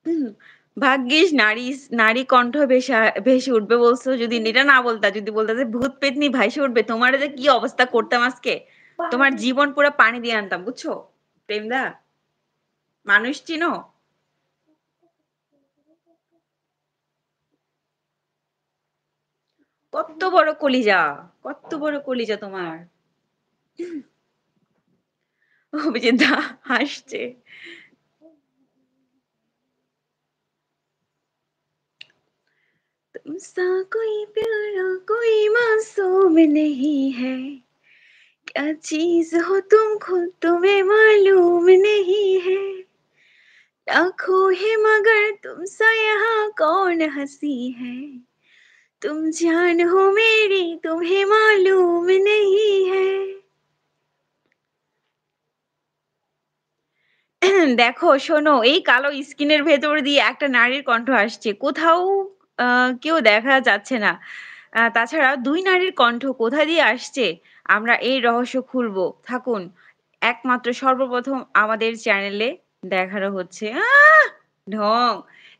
উম ভাগ্যিস নারী কণ্ঠ ভেসে উঠবে বলছো। যদি এটা না বলতা, যদি বলতা যে ভূত পেতনি ভাইসে উঠবে, তোমার যে কি অবস্থা করতাম আজকে। তোমার জীবন পুরো পানি দিয়ে আনতাম, বুঝছো? প্রেমদা, মানুষ চিনো? কত বড় কলিজা, কত বড় কলিজা তোমার। অভিজিৎ দা হাসছে। तुमसा कोई प्यारा कोई मासूम नहीं है, क्या चीज हो तुम खुद तुम्हें मालूम नहीं है, लाखों है मगर तुमसा यहाँ कौन हंसी है, तुम जान हो मेरी तुम्हें मालूम नहीं है। দেখো শোনো, এই কালো স্কিনের ভেতর দিয়ে একটা নারীর কণ্ঠ আসছে, কোথাও কেউ দেখা যাচ্ছে না। তাছাড়া দুই নারীর কণ্ঠ কোথা দিয়ে আসছে, আমরা এই রহস্য খুলবো, থাকুন। একমাত্র সর্বপ্রথম আমাদের চ্যানেলে দেখানো হচ্ছে। ঢং।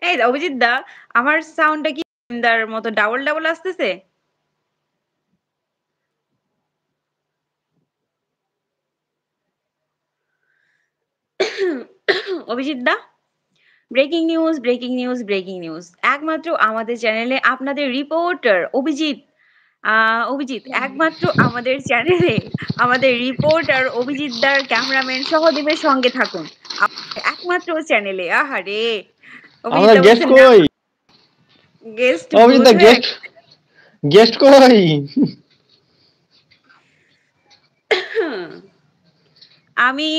এই অভিজিৎ দা, আমার সাউন্ডটা কি দার মতো ডাবল ডাবল আসতেছে? Abhijit da, breaking news, breaking news, breaking news. একমাত্র আমাদের চ্যানেলে আপনাদের রিপোর্টার অভিজিৎ, অভিজিৎ একমাত্র আমাদের চ্যানেলে আমাদের রিপোর্টার অভিজিৎ দার ক্যামেরাম্যান সহদেবের সঙ্গে থাকুন। একমাত্র চ্যানেলে। আহারে! অভিজিৎ আমাদের দা গেস্ট বলছেন না, কই? গেস্ট অভিজিৎ ভূত দা হয়ে গেস্ট কই? আমি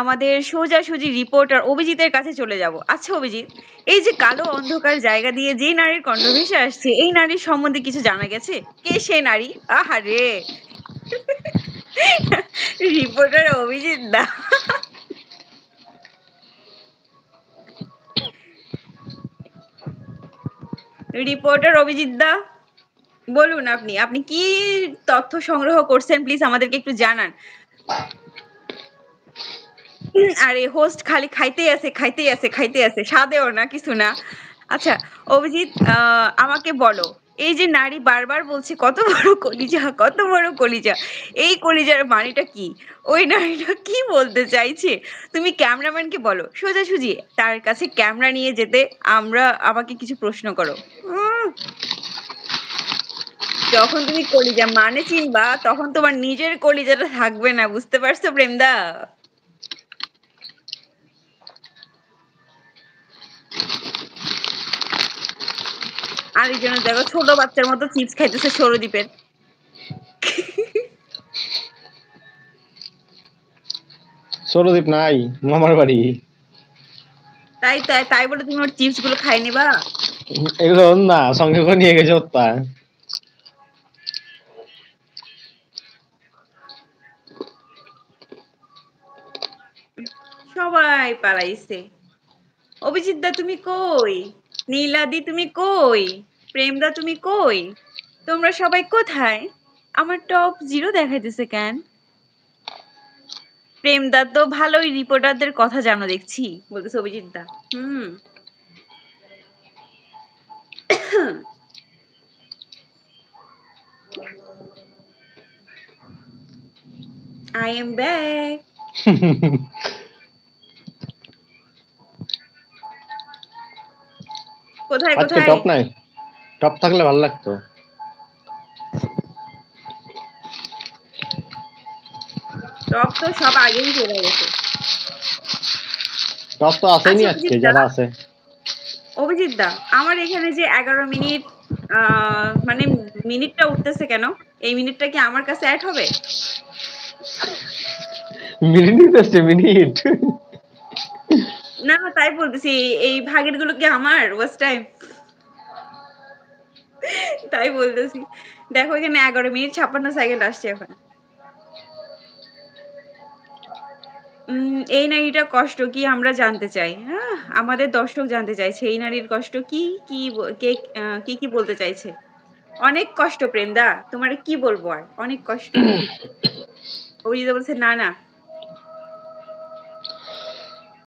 আমাদের সোজাসুজি রিপোর্টার অভিজিতের কাছে চলে যাব। আচ্ছা অভিজিৎ, এই যে কালো অন্ধকার জায়গা দিয়ে যে নারীর কণ্ঠ ভেসে আসছে, এই নারীর সম্বন্ধে কিছু জানা গেছে? কে সে নারী? আহারে! রিপোর্টার অভিজিৎ দা। রিপোর্টার অভিজিৎ দা, বলুন আপনি, আপনি কি তথ্য সংগ্রহ করছেন প্লিজ আমাদেরকে একটু জানান। আরে হোস্ট খালি খাইতেই আছে, খাইতেই আছে, খাইতেই আছে। স্বাদেও না, কিছু না। আচ্ছা, অভিজিৎ আমাকে বলো, এই যে নারী বারবার বলছে কত বড় কলিজা, কত বড় কলিজা। এই কলিজার মানেটা কি? ওই নারীটা কি বলতে চাইছে? তুমি ক্যামেরাম্যানকে বলো সোজাসুজি তার কাছে ক্যামেরা নিয়ে যেতে, আমাকে কিছু প্রশ্ন করো। উম যখন তুমি কলিজা মানে চিনবা, তখন তোমার নিজের কলিজাটা থাকবে না, বুঝতে পারছো প্রেমদা? আরেকজনের দেখো ছোট বাচ্চার মতো চিপস খাইতেছে সৌরদীপের। সৌরদীপ নাই, মামার বাড়ি। তাই তাই তাই বলে তুমি ওর চিপস গুলো খাই নিবা? এগুলো না, সঙ্গে করে নিয়ে গেছে ওত্তা। সবাই পালাইছে। অভিজিৎ দা তুমি কই? নীলাদি তুমি কই? প্রেমদা তুমি কই? তোমরা সবাই কোথায়? আমার টপ 0 দেখাইতেছে কেন? প্রেমদা তো ভালোই রিপোর্টারদের কথা জানো দেখছি, বলতেছে অভিজিৎ দা। হুম। I am back. কোথায় আজকে কোথায়? টপ নাই, টপ থাকলে ভালো লাগতো। টপ তো সব আগেই চলে গেছে। টপ তো আসেনি আচ্ছা আজকে, অভিজিৎ দা, যারা আছে। অভিজিৎ দা, আমার এখানে যে 11 মিনিট মানে মিনিটটা উঠতেছে কেন? এই মিনিটটা কি আমার কাছে এড হবে? মিনিট আসছে, মিনিট। না না, তাই বলতেছি, এই ভাগের গুলো কি আমার ওয়াচ টাইম? তাই বলতেছি। দেখো এখানে 11 মিনিট 56 সেকেন্ড আসছে এখন। এই নারীটার কষ্ট কি আমরা জানতে চাই। আমাদের দর্শক জানতে চাইছে এই নারীর কষ্ট কি, কি কে কি বলতে চাইছে। অনেক কষ্ট প্রেমদা, তোমারে কি বলবো আর, অনেক কষ্ট। অভিজিৎ বলছে না না,